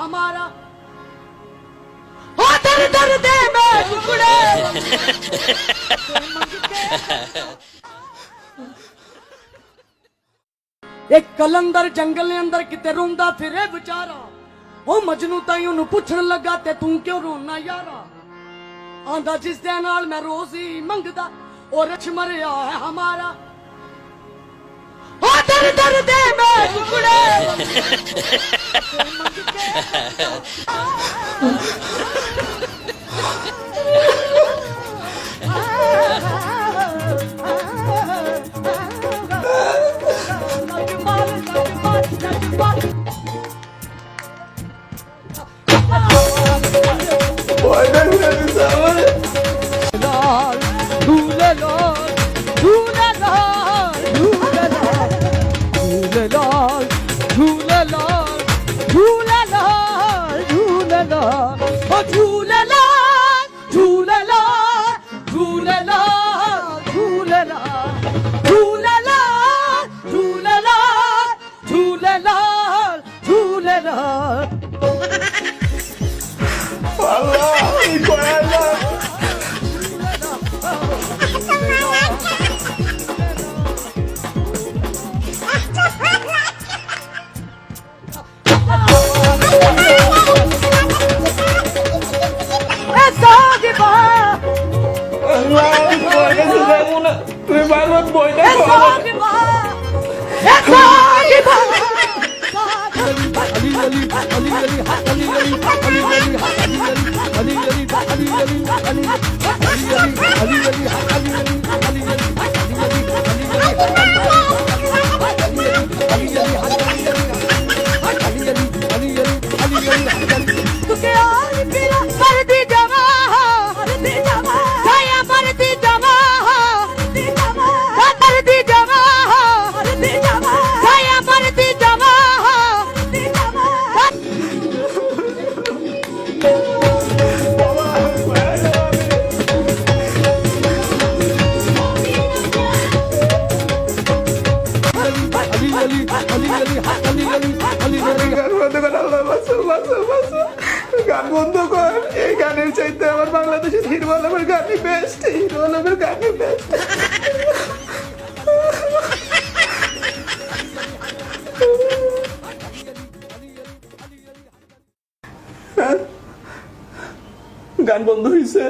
हमारा ओ दर दर दे में टुकड़े एक कलंदर जंगल ने अंदर किते रोंदा फिरे बेचारा ओ मजनू ताई ओनू पुछण लगा ते तू क्यों रोना यारा आंदा जिस दे नाल मैं रोज ही मंगदा और रच मरिया है हमारा ओ दर दर दे में टुकड़े গান বন্ধ কর এই গানের চাইতে আমার বাংলাদেশের হিরো আলমের গানই বেস্ট হিরো আলমের গানই বেস্ট গান বন্ধ হয়েছে